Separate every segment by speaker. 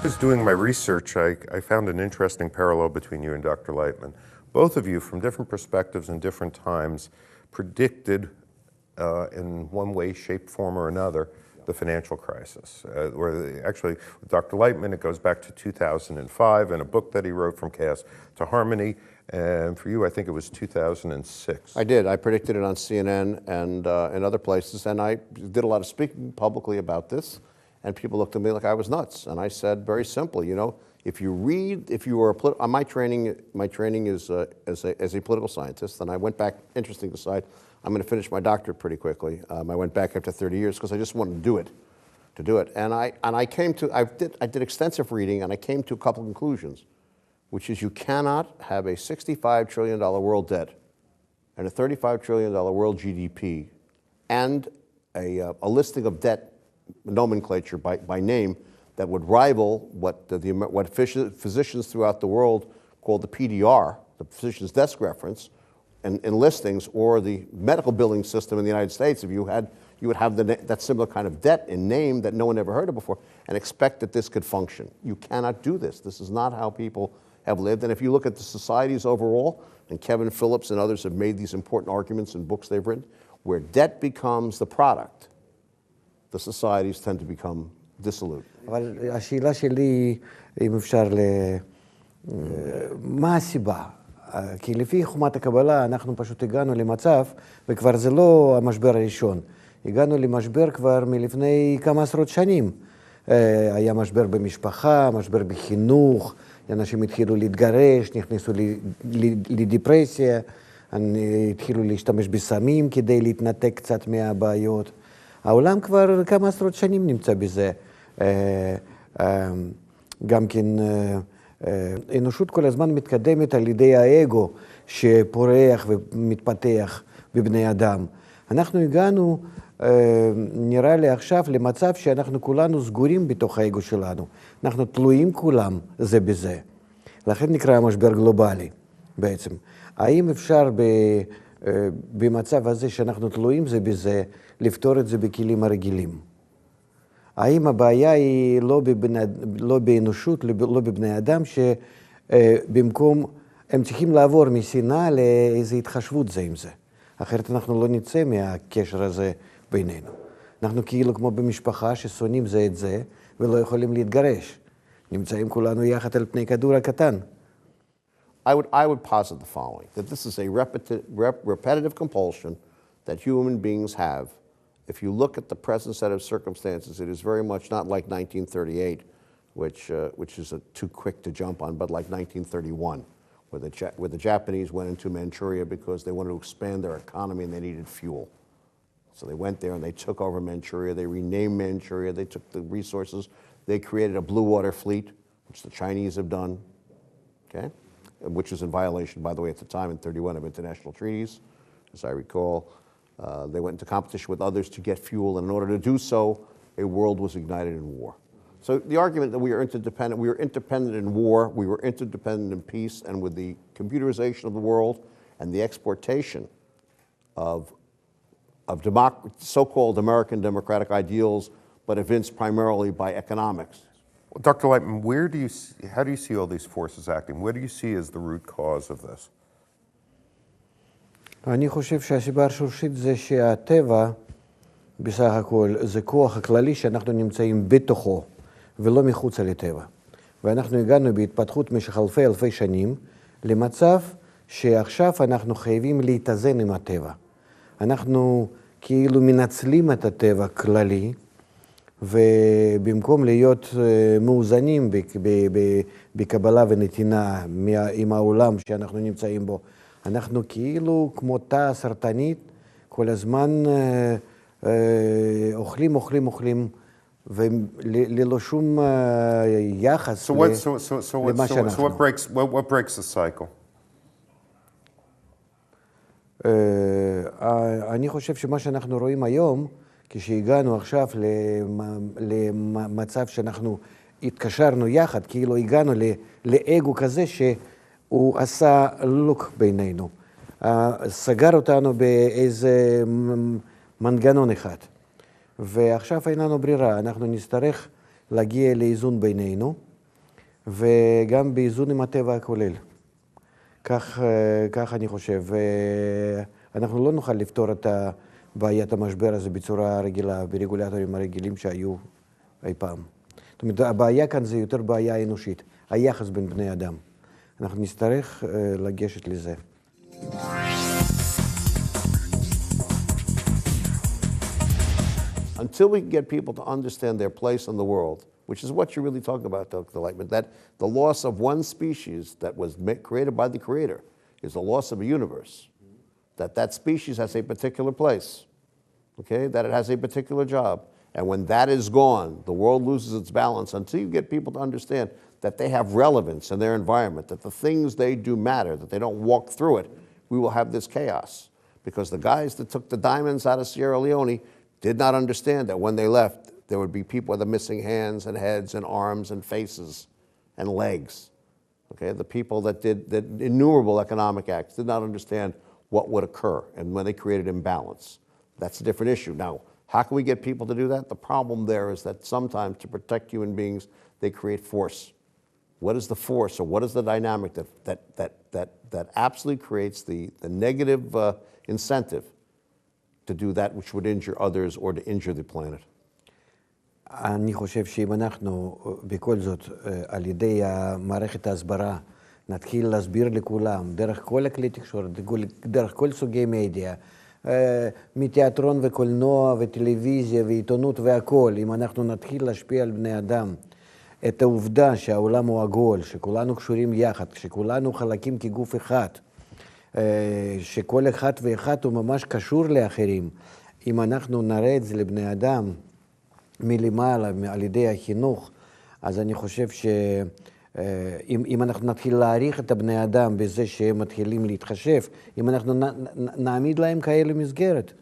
Speaker 1: was doing my research, I found an interesting parallel between you and Dr. Lightman. Both of you, from different perspectives and different times, predicted in one way, shape, form, or another, the financial crisis. Actually, with Dr. Lightman, it goes back to 2005 and a book that he wrote, From Chaos to Harmony. And for you, I think it was 2006.
Speaker 2: I did. I predicted it on CNN and in other places, and I did a lot of speaking publicly about this. And people looked at me like I was nuts. And I said, very simple, you know, if you were my training is as a political scientist, and I went back, interesting to side, I'm going to finish my doctorate pretty quickly. I went back after 30 years because I just wanted to do it. And I did extensive reading, and I came to a couple of conclusions, which is you cannot have a $65 trillion world debt and a $35 trillion world GDP and a listing of debt nomenclature by name that would rival what physicians throughout the world call the PDR, the physician's desk reference, in listings, or the medical billing system in the United States. If you would have that similar kind of debt in name that no one ever heard of before, and expect that this could function. You cannot do this. This is not how people have lived. And if you look at the societies overall, and Kevin Phillips and others have made these important arguments in books they've written, where debt becomes the product, the societies tend to become dissolute.
Speaker 3: אבל השאלה שלי, אם אפשר מה הסיבה? כי לפי חומת הקבלה אנחנו פשוט הגענו למצב, וכבר זה לא המשבר הראשון, הגענו למשבר כבר מלפני כמה עשרות שנים. היה משבר במשפחה, משבר בחינוך, אנשים התחילו להתגרש, נכנסו לדיפרסיה, התחילו להשתמש בסמים כדי להתנתק קצת מהבעיות. העולם כבר כמה עשרות שנים נמצא בזה. גם כן, האנושות כל הזמן מתקדמת על ידי האגו שפורח ומתפתח בבני אדם. אנחנו הגענו, נראה לי עכשיו, למצב שאנחנו כולנו סגורים בתוך האגו שלנו. אנחנו תלויים כולם זה בזה. לכן נקרא משבר גלובלי בעצם. האם אפשר במצב הזה שאנחנו תלויים זה בזה, לפתור את זה בכלים הרגילים? האם הבעיה היא לא באנושות, לא בבני אדם, שבמקום, הם צריכים לעבור משנאה לאיזו התחשבות זה עם זה. אחרת אנחנו לא נצא מהקשר הזה בינינו. אנחנו כאילו כמו במשפחה ששונאים זה את זה, ולא יכולים להתגרש. נמצאים כולנו יחד על פני כדור הקטן.
Speaker 2: I would posit the following, that this is a repetitive compulsion that human beings have. If you look at the present set of circumstances, it is very much not like 1938, which is too quick to jump on, but like 1931, where the Japanese went into Manchuria because they wanted to expand their economy and they needed fuel. So they went there and they took over Manchuria, they renamed Manchuria, they took the resources, they created a blue water fleet, which the Chinese have done, okay? Which was in violation, by the way, at the time in 31 of international treaties, as I recall. They went into competition with others to get fuel, and in order to do so, a world was ignited in war. So the argument that we are interdependent in war, we were interdependent in peace, and with the computerization of the world and the exportation of so-called American democratic ideals, but evinced primarily by economics.
Speaker 1: Well, Dr. Lightman, how do you see all these forces acting? What do you see as the root cause of this?
Speaker 3: אני חושב שהסיבה השורשית זה שהטבע, בסך הכל, זה כוח הכללי שאנחנו נמצאים בתוכו, ולא מחוץ לטבע. ואנחנו הגענו בהתפתחות במשך אלפי שנים, למצב שעכשיו אנחנו חייבים להתאזן עם הטבע. אנחנו כאילו מנצלים את הטבע הכללי, ובמקום להיות מאוזנים בקבלה ונתינה עם העולם שאנחנו נמצאים בו, אנחנו כאילו כמו תא סרטנית, כל הזמן אוכלים, וללא שום יחס למה שאנחנו.
Speaker 1: What breaks the cycle?
Speaker 3: אני חושב שמה שאנחנו רואים היום, כשהגענו עכשיו למצב שאנחנו התקשרנו יחד, כאילו הגענו לאגו כזה שהוא עשה לוק בינינו. סגר אותנו באיזה מנגנון אחד. ועכשיו אין לנו ברירה, אנחנו נצטרך להגיע לאיזון בינינו, וגם באיזון עם הטבע הכולל. כך אני חושב. אנחנו לא נוכל לפתור את בעיית המשבר הזה בצורה רגילה, ברגולטורים הרגילים שהיו אי פעם. זאת אומרת, הבעיה כאן זה יותר בעיה אנושית, היחס בין בני אדם. אנחנו נצטרך לגשת לזה.
Speaker 2: Until we get people to understand their place in the world, which is what you're really talking about, Dr. Lightman, that the loss of one species that was created by the Creator is the loss of a universe, that species has a particular place, okay, that it has a particular job. And when that is gone, the world loses its balance. Until you get people to understand that they have relevance in their environment, that the things they do matter, that they don't walk through it, we will have this chaos. Because the guys that took the diamonds out of Sierra Leone did not understand that when they left, there would be people with the missing hands and heads and arms and faces and legs. Okay, the people that did innumerable economic acts did not understand what would occur and when they created imbalance. That's a different issue. Now, how can we get people to do that? The problem there is that sometimes to protect human beings, they create force. What is the force, or what is the dynamic that absolutely creates the negative incentive to do that which would injure others or to injure the planet?
Speaker 3: אני חושב שאם אנחנו בכל זאת על ידי מערכת ההסברה נתחיל להסביר לכולם דרך כל הכלי תקשורת, דרך כל סוגי מדיה, מתיאטרון וקולנוע וטלוויזיה ועיתונות והכל, אם אנחנו נתחיל להשפיע על בני אדם את העובדה שהעולם הוא עגול, שכולנו קשורים יחד, שכולנו חלקים כגוף אחד, שכל אחד ואחד הוא ממש קשור לאחרים, אם אנחנו נראה את זה לבני אדם מלמעלה, על ידי החינוך, אז אני חושב שאם אנחנו נתחיל להעריך את הבני אדם בזה שהם מתחילים להתחשב, אם אנחנו נעמיד להם כאלה מסגרת,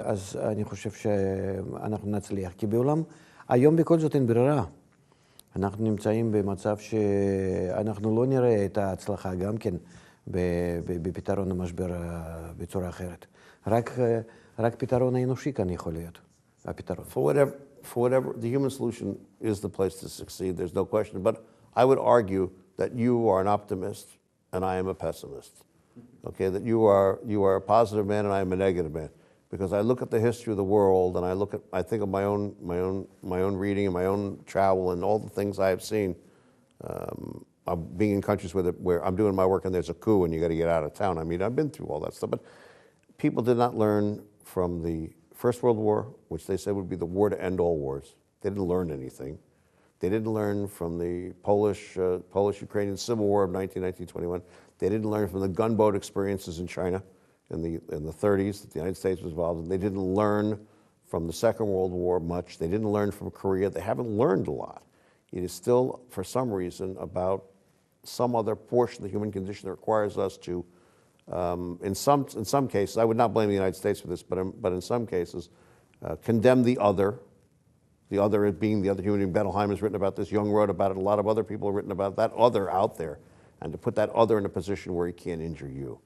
Speaker 3: אז אני חושב שאנחנו נצליח. כי בעולם, היום בכל זאת אין ברירה. אנחנו נמצאים במצב שאנחנו לא נראה את ההצלחה גם כן בפתרון המשבר בצורה אחרת. רק פתרון האנושי כאן יכול להיות.
Speaker 2: For whatever, the human solution is the place to succeed, there's no question. But I would argue that you are an optimist and I am a pessimist. Okay, that you are a positive man and I am a negative man. Because I look at the history of the world and I think of my own reading and my own travel and all the things I have seen. I'm being in countries where I'm doing my work and there's a coup and you got to get out of town. I mean, I've been through all that stuff. But people did not learn from the First World War, which they said would be the war to end all wars. They didn't learn anything. They didn't learn from the Polish-Ukrainian Civil War of 1919-21. They didn't learn from the gunboat experiences in China in the 30s that the United States was involved in. They didn't learn from the Second World War much. They didn't learn from Korea. They haven't learned a lot. It is still, for some reason, about some other portion of the human condition that requires us to in some cases, I would not blame the United States for this, but in some cases, condemn the other being the other human being. Bettelheim has written about this, Jung wrote about it, a lot of other people have written about that other out there, and to put that other in a position where he can't injure you.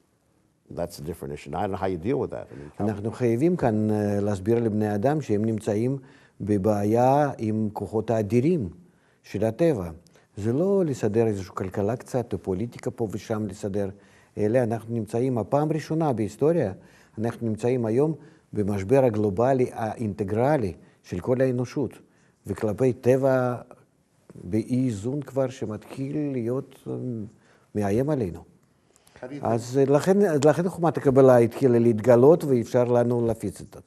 Speaker 2: That's a different issue. I don't know how you deal with that.
Speaker 3: אנחנו חייבים כאן להסביר לבני אדם שהם נמצאים בבעיה עם כוחות האדירים של הטבע. זה לא לסדר איזושהי כלכלה קצת, או פוליטיקה פה ושם לסדר, אלא אנחנו נמצאים, הפעם ראשונה בהיסטוריה, אנחנו נמצאים היום במשבר הגלובלי האינטגרלי של כל האנושות, וכלפי טבע באי איזון כבר שמתחיל להיות מאיים עלינו. אז לכן חומת הקבלה התחילה להתגלות ואפשר לנו להפיץ את זה.